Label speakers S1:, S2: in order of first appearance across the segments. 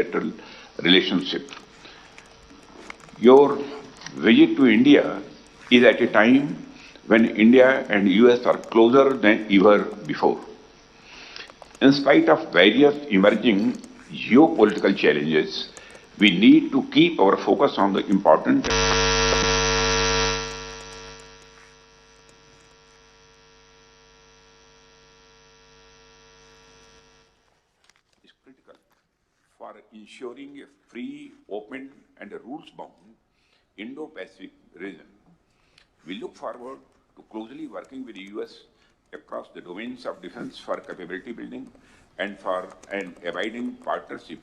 S1: bilateral relationship. Your visit to India is at a time when India and US are closer than ever before. In spite of various emerging geopolitical challenges, we need to keep our focus on the important is critical for ensuring a free, open, and rules-bound Indo-Pacific region. We look forward to closely working with the US across the domains of defense for capability building and for an abiding partnership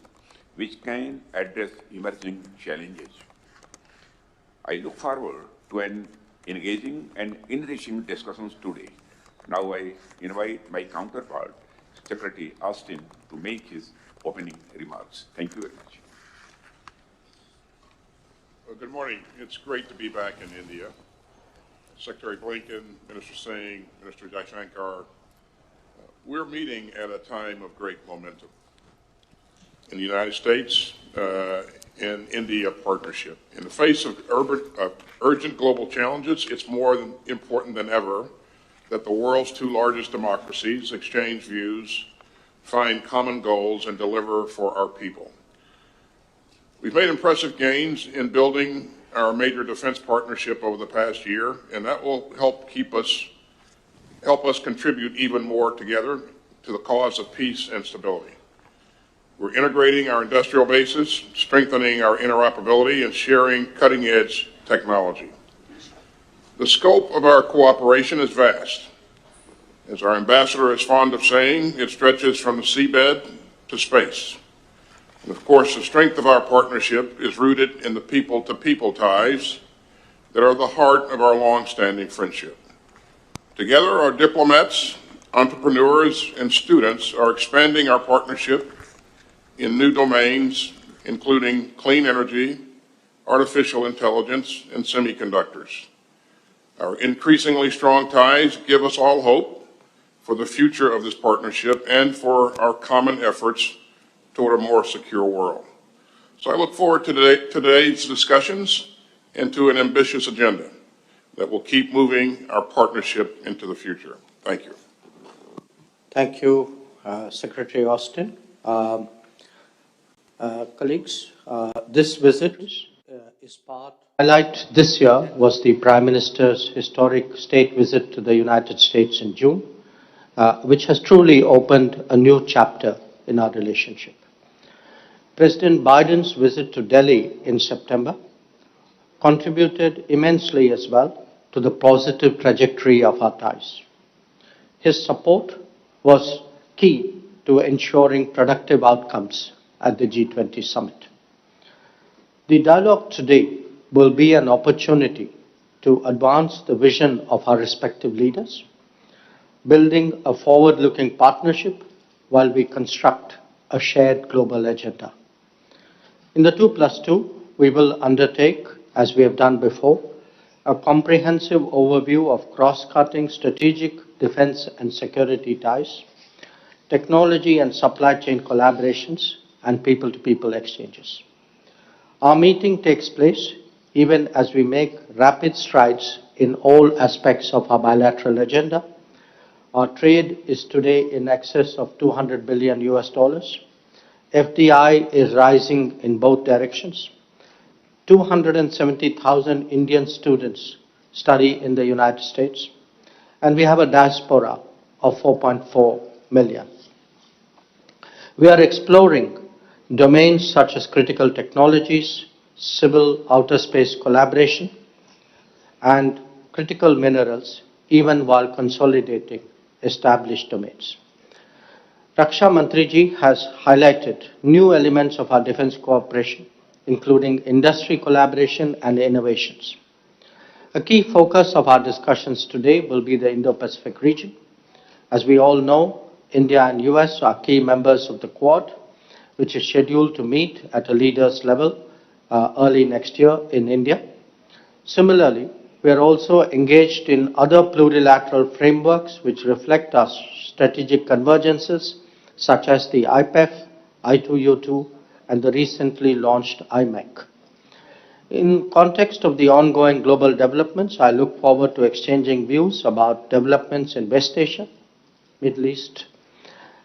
S1: which can address emerging challenges. I look forward to an engaging and enriching discussions today. Now I invite my counterpart, Secretary Austin, to make his opening remarks. Thank you very much.
S2: Well, good morning. It's great to be back in India. Secretary Blinken, Minister Singh, Minister Jaishankar, we're meeting at a time of great momentum in the United States and India partnership. In the face of urgent global challenges, it's more important than ever that the world's two largest democracies exchange views, find common goals, and deliver for our people. We've made impressive gains in building our major defense partnership over the past year, and that will help us contribute even more together to the cause of peace and stability. We're integrating our industrial bases, strengthening our interoperability, and sharing cutting-edge technology. The scope of our cooperation is vast. As our ambassador is fond of saying, it stretches from the seabed to space. And of course, the strength of our partnership is rooted in the people-to-people ties that are the heart of our long-standing friendship. Together, our diplomats, entrepreneurs, and students are expanding our partnership in new domains, including clean energy, artificial intelligence, and semiconductors. Our increasingly strong ties give us all hope for the future of this partnership and for our common efforts toward a more secure world. So I look forward to today's discussions and to an ambitious agenda that will keep moving our partnership into the future. Thank you.
S3: Thank you, Secretary Austin. Colleagues, this visit is part. Highlight this year was the Prime Minister's historic state visit to the United States in June, which has truly opened a new chapter in our relationship. President Biden's visit to Delhi in September contributed immensely as well to the positive trajectory of our ties. His support was key to ensuring productive outcomes at the G20 summit. The dialogue today will be an opportunity to advance the vision of our respective leaders, building a forward-looking partnership while we construct a shared global agenda. In the 2+2, we will undertake, as we have done before, a comprehensive overview of cross-cutting strategic defense and security ties, technology and supply chain collaborations, and people-to-people exchanges. Our meeting takes place even as we make rapid strides in all aspects of our bilateral agenda. Our trade is today in excess of $200 billion US. FDI is rising in both directions. 270,000 Indian students study in the United States, and we have a diaspora of 4.4 million. We are exploring domains such as critical technologies, civil outer space collaboration, and critical minerals, even while consolidating established domains. Raksha Mantriji has highlighted new elements of our defense cooperation, including industry collaboration and innovations. A key focus of our discussions today will be the Indo-Pacific region. As we all know, India and US are key members of the Quad, which is scheduled to meet at a leaders level early next year in India. Similarly, we are also engaged in other plurilateral frameworks which reflect our strategic convergences, such as the IPEF, I2U2, and the recently launched IMEC. In context of the ongoing global developments, I look forward to exchanging views about developments in West Asia, Middle East,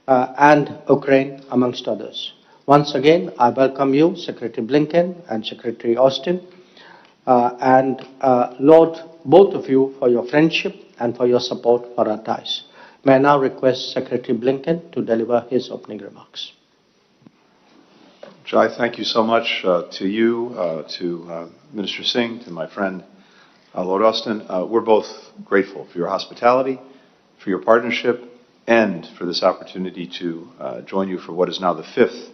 S3: and Ukraine, amongst others. Once again, I welcome you, Secretary Blinken and Secretary Austin, and laud both of you for your friendship and for your support for our ties. May I now request Secretary Blinken to deliver his opening remarks.
S4: Jai, thank you so much to you, to Minister Singh, to my friend Lord Austin. We're both grateful for your hospitality, for your partnership, and for this opportunity to join you for what is now the fifth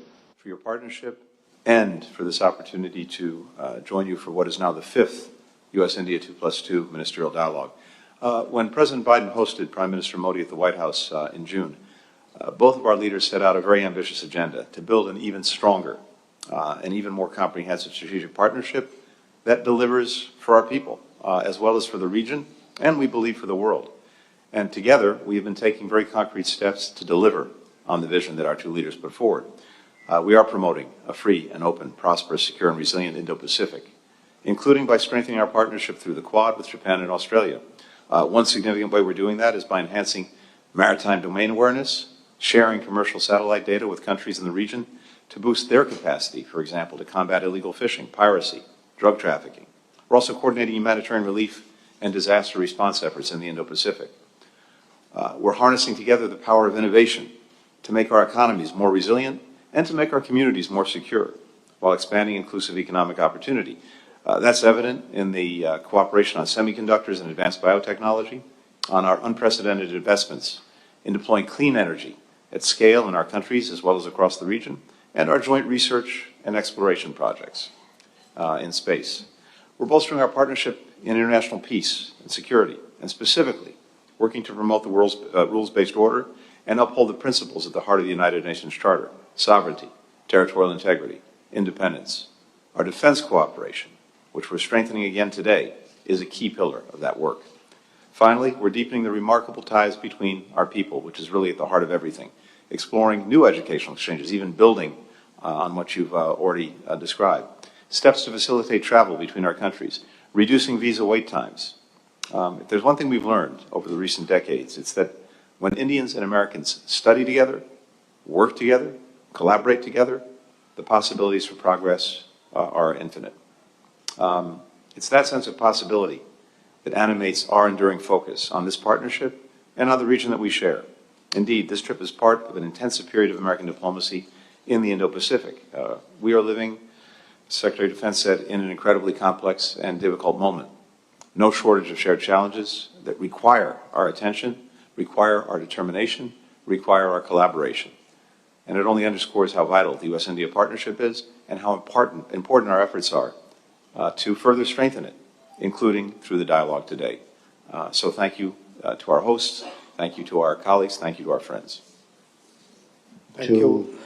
S4: U.S.-India 2+2 Ministerial Dialogue. When President Biden hosted Prime Minister Modi at the White House in June, both of our leaders set out a very ambitious agenda to build an even stronger and even more comprehensive strategic partnership that delivers for our people, as well as for the region, and we believe for the world. And together, we have been taking very concrete steps to deliver on the vision that our two leaders put forward. We are promoting a free and open, prosperous, secure, and resilient Indo-Pacific, including by strengthening our partnership through the Quad with Japan and Australia. One significant way we're doing that is by enhancing maritime domain awareness, sharing commercial satellite data with countries in the region to boost their capacity, for example, to combat illegal fishing, piracy, drug trafficking. We're also coordinating humanitarian relief and disaster response efforts in the Indo-Pacific. We're harnessing together the power of innovation to make our economies more resilient and to make our communities more secure while expanding inclusive economic opportunity. That's evident in the cooperation on semiconductors and advanced biotechnology, on our unprecedented investments in deploying clean energy at scale in our countries as well as across the region, and our joint research and exploration projects in space. We're bolstering our partnership in international peace and security, and specifically working to promote the world's rules-based order and uphold the principles at the heart of the United Nations Charter: sovereignty, territorial integrity, independence. Our defense cooperation, which we're strengthening again today, is a key pillar of that work. Finally, we're deepening the remarkable ties between our people, which is really at the heart of everything, exploring new educational exchanges, even building on what you've already described, steps to facilitate travel between our countries, reducing visa wait times. If there's one thing we've learned over the recent decades, it's that when Indians and Americans study together, work together, collaborate together, the possibilities for progress are infinite. It's that sense of possibility that animates our enduring focus on this partnership and on the region that we share. Indeed, this trip is part of an intensive period of American diplomacy in the Indo-Pacific. We are living, as Secretary of Defense said, in an incredibly complex and difficult moment. No shortage of shared challenges that require our attention, require our determination, require our collaboration. And it only underscores how vital the U.S.-India partnership is and how important our efforts are to further strengthen it, including through the dialogue today. So thank you to our hosts, thank you to our colleagues, thank you to our friends.
S3: Thank you.